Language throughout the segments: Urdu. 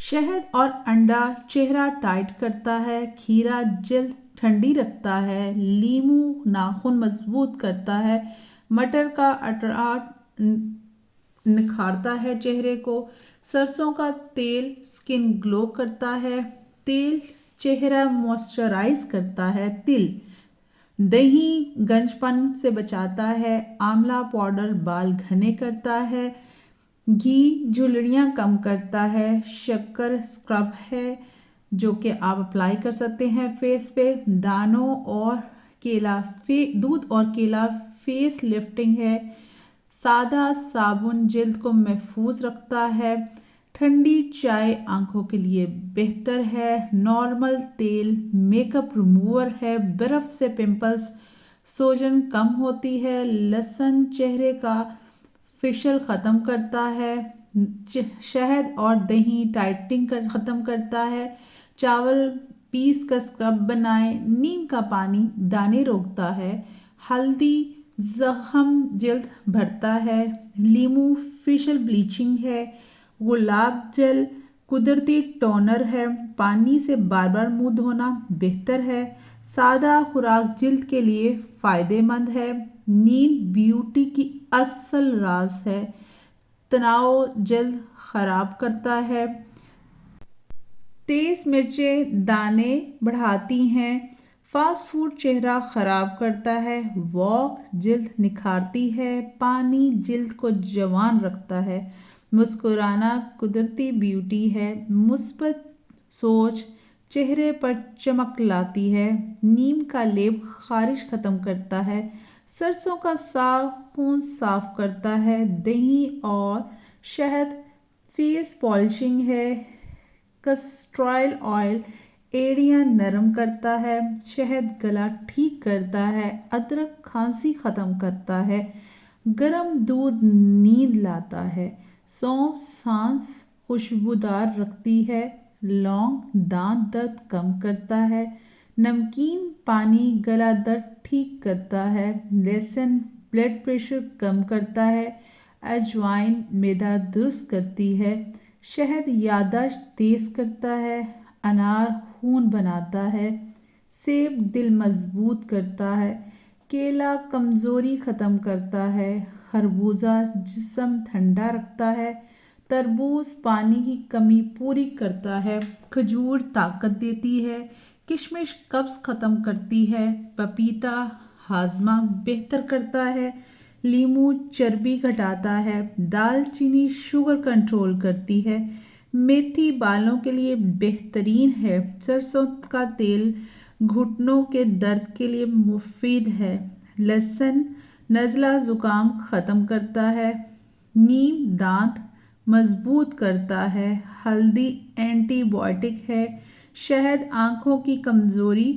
شہد اور انڈا چہرہ ٹائٹ کرتا ہے، کھیرا جلد ٹھنڈی رکھتا ہے، لیمو ناخن مضبوط کرتا ہے، مٹر کا اطراف نکھارتا ہے چہرے کو، سرسوں کا تیل سکن گلو کرتا ہے، تیل چہرہ موئسچرائز کرتا ہے، تل دہی گنج پن سے بچاتا ہے، آملہ پاؤڈر بال گھنے کرتا ہے، گھی جھلریاں کم کرتا ہے، شکر اسکرب ہے جو کہ آپ اپلائی کر سکتے ہیں فیس پہ، دانوں اور کیلا دودھ اور کیلا فیس لفٹنگ ہے، سادہ صابن جلد کو محفوظ رکھتا ہے، ٹھنڈی چائے آنکھوں کے لیے بہتر ہے، نارمل تیل میک اپ ریموور ہے، برف سے پمپلز سوجن کم ہوتی ہے، لہسن چہرے کا فشل ختم کرتا ہے، شہد اور دہی ٹائٹنگ ختم کرتا ہے، چاول پیس کا اسکرب بنائیں، نیم کا پانی دانے روکتا ہے، ہلدی زخم جلد بھرتا ہے، لیمو فیشل بلیچنگ ہے، گلاب جل قدرتی ٹونر ہے، پانی سے بار بار منہ دھونا بہتر ہے، سادہ خوراک جلد کے لیے فائدہ مند ہے، نیند بیوٹی کی اصل راز ہے، تناؤ جلد خراب کرتا ہے، تیز مرچیں دانے بڑھاتی ہیں، فاسٹ فوڈ چہرہ خراب کرتا ہے، واک جلد نکھارتی ہے، پانی جلد کو جوان رکھتا ہے، مسکرانا قدرتی بیوٹی ہے، مثبت سوچ چہرے پر چمک لاتی ہے، نیم کا لیپ خارش ختم کرتا ہے، سرسوں کا ساگ خون صاف کرتا ہے، دہی اور شہد فیس پالشنگ ہے، کسٹرائل آئل ایڑیاں نرم کرتا ہے، شہد گلا ٹھیک کرتا ہے، ادرک کھانسی ختم کرتا ہے، گرم دودھ نیند لاتا ہے، سونف سانس خوشبودار رکھتی ہے، لونگ دانت درد کم کرتا ہے، نمکین پانی گلا درد ٹھیک کرتا ہے، لہسن بلڈ پریشر کم کرتا ہے، اجوائن معدہ درست کرتی ہے، شہد یادداشت تیز کرتا ہے، انار خون بناتا ہے، سیب دل مضبوط کرتا ہے، کیلا کمزوری ختم کرتا ہے، خربوزہ جسم ٹھنڈا رکھتا ہے، تربوز پانی کی کمی پوری کرتا ہے، کھجور طاقت دیتی ہے، کشمش قبض ختم کرتی ہے، پپیتا ہاضمہ بہتر کرتا ہے، لیمو چربی گھٹاتا ہے، دال چینی شوگر کنٹرول کرتی ہے، میتھی بالوں کے لیے بہترین ہے، سرسوں کا تیل گھٹنوں کے درد کے لیے مفید ہے، لہسن نزلہ زکام ختم کرتا ہے، نیم دانت مضبوط کرتا ہے، ہلدی اینٹی بائیوٹک ہے، شہد آنکھوں کی کمزوری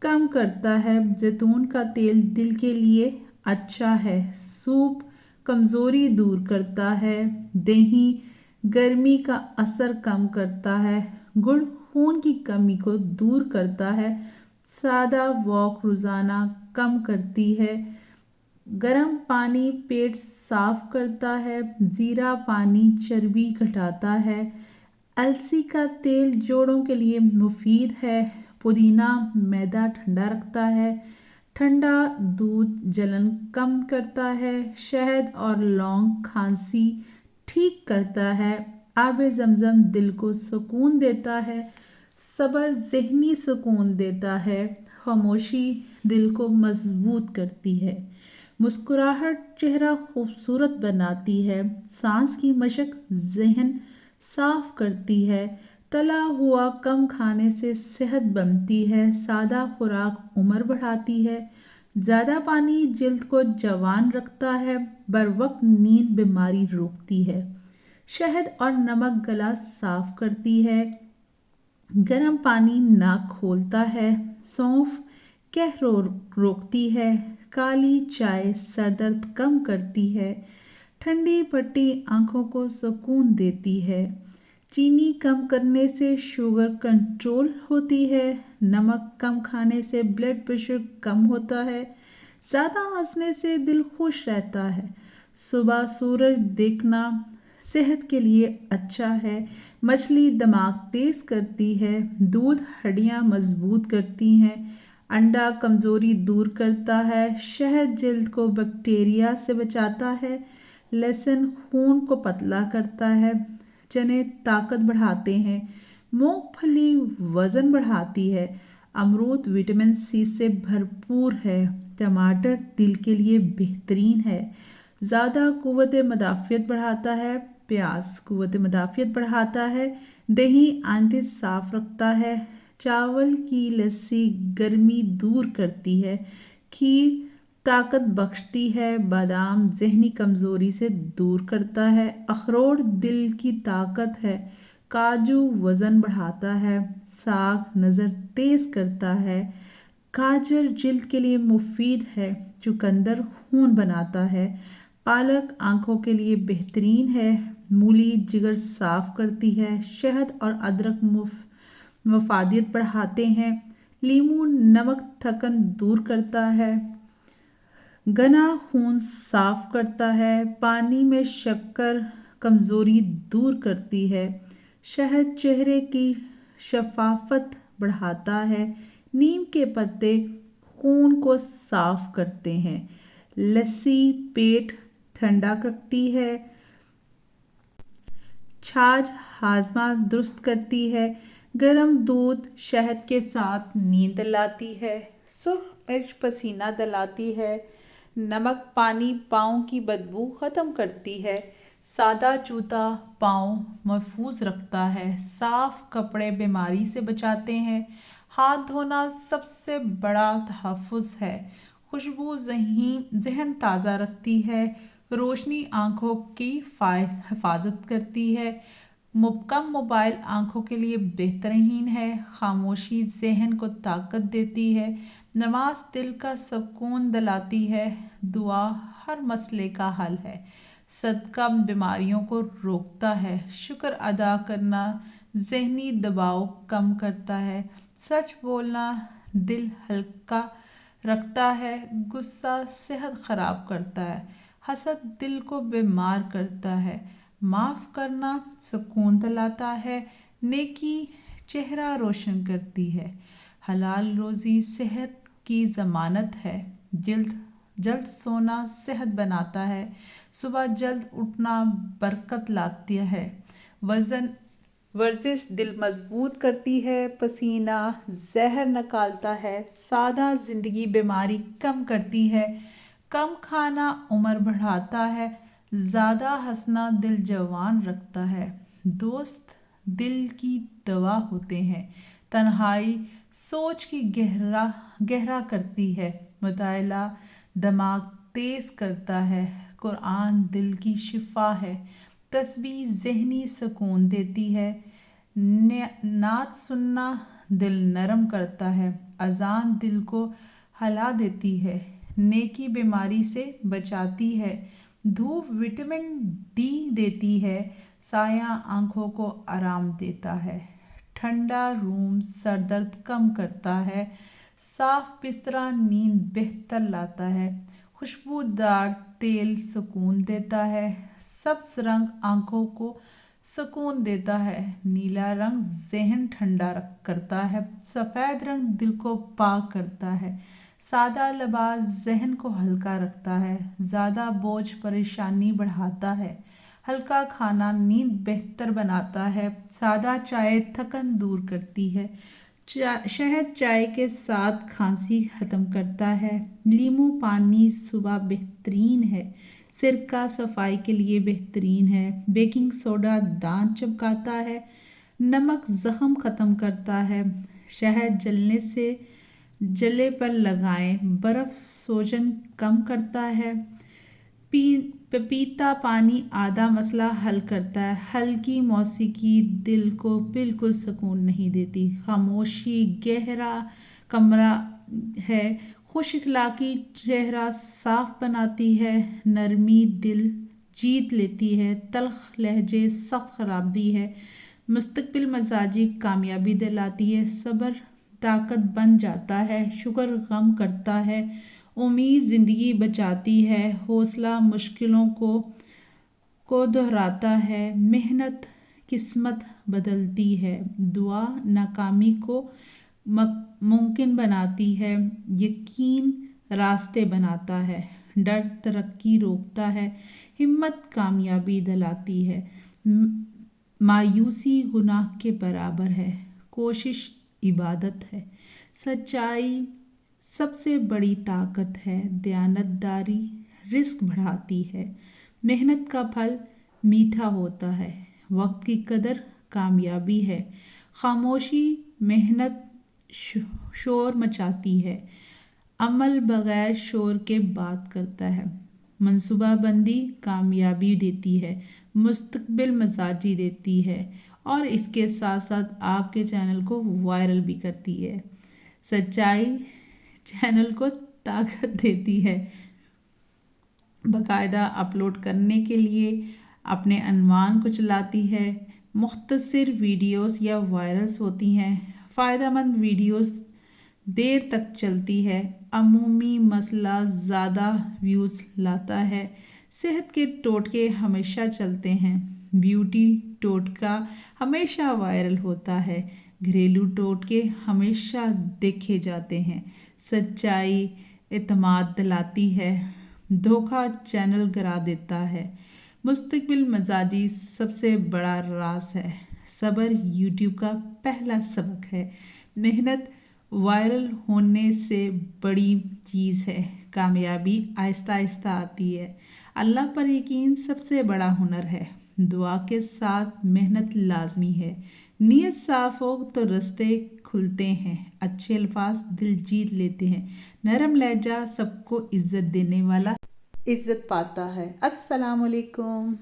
کم کرتا ہے، زیتون کا تیل دل کے لیے اچھا ہے، سوپ کمزوری دور کرتا ہے، دہی گرمی کا اثر کم کرتا ہے، گڑ خون کی کمی کو دور کرتا ہے، سادہ واک روزانہ کم کرتی ہے، گرم پانی پیٹ صاف کرتا ہے، زیرہ پانی چربی گھٹاتا ہے، السی کا تیل جوڑوں کے لیے مفید ہے، پودینہ معدہ ٹھنڈا رکھتا ہے، ٹھنڈا دودھ جلن کم کرتا ہے، شہد اور لونگ کھانسی ٹھیک کرتا ہے، آب زمزم دل کو سکون دیتا ہے، صبر ذہنی سکون دیتا ہے، خاموشی دل کو مضبوط کرتی ہے، مسکراہٹ چہرہ خوبصورت بناتی ہے، سانس کی مشق ذہن صاف کرتی ہے، تلا ہوا کم کھانے سے صحت بنتی ہے، سادہ خوراک عمر بڑھاتی ہے، زیادہ پانی جلد کو جوان رکھتا ہے، بروقت نیند بیماری روکتی ہے، شہد اور نمک گلا صاف کرتی ہے، گرم پانی ناک کھولتا ہے، سونف قہر روکتی ہے، کالی چائے سر درد کم کرتی ہے، ٹھنڈی پٹی آنکھوں کو سکون دیتی ہے، چینی کم کرنے سے شوگر کنٹرول ہوتی ہے، نمک کم کھانے سے بلڈ پریشر کم ہوتا ہے، زیادہ ہنسنے سے دل خوش رہتا ہے، صبح سورج دیکھنا صحت کے لیے اچھا ہے۔ مچھلی دماغ تیز کرتی ہے۔ دودھ ہڈیاں مضبوط کرتی ہیں۔ انڈا کمزوری دور کرتا ہے۔ شہد جلد کو بیکٹیریا سے بچاتا ہے۔ لہسن خون کو پتلا کرتا ہے۔ چنے طاقت بڑھاتے ہیں۔ مونگ پھلی وزن بڑھاتی ہے۔ امرود وٹامن سی سے بھرپور ہے۔ ٹماٹر دل کے لیے بہترین ہے۔ زیادہ قوت مدافعت بڑھاتا ہے۔ پیاز قوت مدافعت بڑھاتا ہے۔ دہی آنتیں صاف رکھتا ہے۔ چاول کی لسی گرمی دور کرتی ہے۔ کھیر طاقت بخشتی ہے۔ بادام ذہنی کمزوری سے دور کرتا ہے۔ اخروٹ دل کی طاقت ہے۔ کاجو وزن بڑھاتا ہے۔ ساگ نظر تیز کرتا ہے۔ گاجر جلد کے لیے مفید ہے۔ چقندر خون بناتا ہے۔ پالک آنکھوں کے لیے بہترین ہے۔ مولی جگر صاف کرتی ہے۔ شہد اور ادرک مفادیت بڑھاتے ہیں۔ لیمو نمک تھکن دور کرتا ہے۔ گنا خون صاف کرتا ہے۔ پانی میں شکر کمزوری دور کرتی ہے۔ شہد چہرے کی شفافت بڑھاتا ہے۔ نیم کے پتے خون کو صاف کرتے ہیں۔ لسی پیٹ ٹھنڈا رکھتی ہے۔ چھاچھ ہاضمہ درست کرتی ہے۔ گرم دودھ شہد کے ساتھ نیند دلاتی ہے۔ سرخ مرچ پسینہ دلاتی ہے۔ نمک پانی پاؤں کی بدبو ختم کرتی ہے۔ سادہ جوتا پاؤں محفوظ رکھتا ہے۔ صاف کپڑے بیماری سے بچاتے ہیں۔ ہاتھ دھونا سب سے بڑا تحفظ ہے۔ خوشبو ذہن تازہ رکھتی ہے۔ روشنی آنکھوں کی حفاظت کرتی ہے۔ کم موبائل آنکھوں کے لیے بہترین ہے۔ خاموشی ذہن کو طاقت دیتی ہے۔ نماز دل کا سکون دلاتی ہے۔ دعا ہر مسئلے کا حل ہے۔ صدقہ بیماریوں کو روکتا ہے۔ شکر ادا کرنا ذہنی دباؤ کم کرتا ہے۔ سچ بولنا دل ہلکا رکھتا ہے۔ غصہ صحت خراب کرتا ہے۔ حسد دل کو بیمار کرتا ہے۔ معاف کرنا سکون دلاتا ہے۔ نیکی چہرہ روشن کرتی ہے۔ حلال روزی صحت کی ضمانت ہے۔ جلد سونا صحت بناتا ہے۔ صبح جلد اٹھنا برکت لاتی ہے۔ ورزش دل مضبوط کرتی ہے۔ پسینہ زہر نکالتا ہے۔ سادہ زندگی بیماری کم کرتی ہے۔ کم کھانا عمر بڑھاتا ہے۔ زیادہ ہنسنا دل جوان رکھتا ہے۔ دوست دل کی دوا ہوتے ہیں۔ تنہائی سوچ کی گہرا کرتی ہے۔ مطالعہ دماغ تیز کرتا ہے۔ قرآن دل کی شفا ہے۔ تسبیح ذہنی سکون دیتی ہے۔ نعت سننا دل نرم کرتا ہے۔ اذان دل کو ہلا دیتی ہے۔ نیکی بیماری سے بچاتی ہے۔ دھوپ وٹامن ڈی دیتی ہے۔ سایہ آنکھوں کو آرام دیتا ہے۔ ٹھنڈا روم سر درد کم کرتا ہے۔ صاف بستر نیند بہتر لاتا ہے۔ خوشبودار تیل سکون دیتا ہے۔ سبز رنگ آنکھوں کو سکون دیتا ہے۔ نیلا رنگ ذہن ٹھنڈا کرتا ہے۔ سفید رنگ دل کو پاک کرتا ہے۔ سادہ لباس ذہن کو ہلکا رکھتا ہے۔ زیادہ بوجھ پریشانی بڑھاتا ہے۔ ہلکا کھانا نیند بہتر بناتا ہے۔ سادہ چائے تھکن دور کرتی ہے۔ شہد چائے کے ساتھ کھانسی ختم کرتا ہے۔ لیمو پانی صبح بہترین ہے۔ سرکہ صفائی کے لیے بہترین ہے۔ بیکنگ سوڈا دانت چمکاتا ہے۔ نمک زخم ختم کرتا ہے۔ شہد جلے پر لگائیں۔ برف سوجن کم کرتا ہے۔ پپیتا پانی آدھا مسئلہ حل کرتا ہے۔ ہلکی موسیقی دل کو بالکل سکون نہیں دیتی۔ خاموشی گہرا کمرہ ہے۔ خوش اخلاقی چہرہ صاف بناتی ہے۔ نرمی دل جیت لیتی ہے۔ تلخ لہجے سخت خرابی ہے۔ مستقبل مزاجی کامیابی دلاتی ہے۔ صبر طاقت بن جاتا ہے۔ شکر غم کرتا ہے۔ امید زندگی بچاتی ہے۔ حوصلہ مشکلوں کو کو دہراتا ہے، محنت قسمت بدلتی ہے، دعا ناکامی کو ممکن بناتی ہے، یقین راستے بناتا ہے، ڈر ترقی روکتا ہے، ہمت کامیابی دلاتی ہے، مایوسی گناہ کے برابر ہے، کوشش عبادت ہے، سچائی سب سے بڑی طاقت ہے، دیانتداری رزق بڑھاتی ہے، محنت کا پھل میٹھا ہوتا ہے، وقت کی قدر کامیابی ہے، خاموشی محنت شور مچاتی ہے، عمل بغیر شور کے بات کرتا ہے، منصوبہ بندی کامیابی دیتی ہے، مستقبل مزاجی دیتی ہے اور اس کے ساتھ ساتھ آپ کے چینل کو وائرل بھی کرتی ہے، سچائی چینل کو طاقت دیتی ہے، باقاعدہ اپلوڈ کرنے کے لیے اپنے عنوان کو چلاتی ہے، مختصر ویڈیوز یا وائرلز ہوتی ہیں، فائدہ مند ویڈیوز دیر تک چلتی ہے، عمومی مسئلہ زیادہ ویوز لاتا ہے، صحت کے ٹوٹکے ہمیشہ چلتے ہیں، بیوٹی ٹوٹکا ہمیشہ وائرل ہوتا ہے، گھریلو ٹوٹکے ہمیشہ دیکھے جاتے ہیں، سچائی اعتماد دلاتی ہے، دھوکہ چینل گرا دیتا ہے، مستقبل مزاجی سب سے بڑا راز ہے، صبر یوٹیوب کا پہلا سبق ہے، محنت وائرل ہونے سے بڑی چیز ہے، کامیابی آہستہ آہستہ آتی ہے، اللہ پر یقین سب سے بڑا ہنر ہے، دعا کے ساتھ محنت لازمی ہے، نیت صاف ہو تو رستے کھلتے ہیں، اچھے الفاظ دل جیت لیتے ہیں، نرم لہجہ سب کو عزت دینے والا عزت پاتا ہے۔ السلام علیکم۔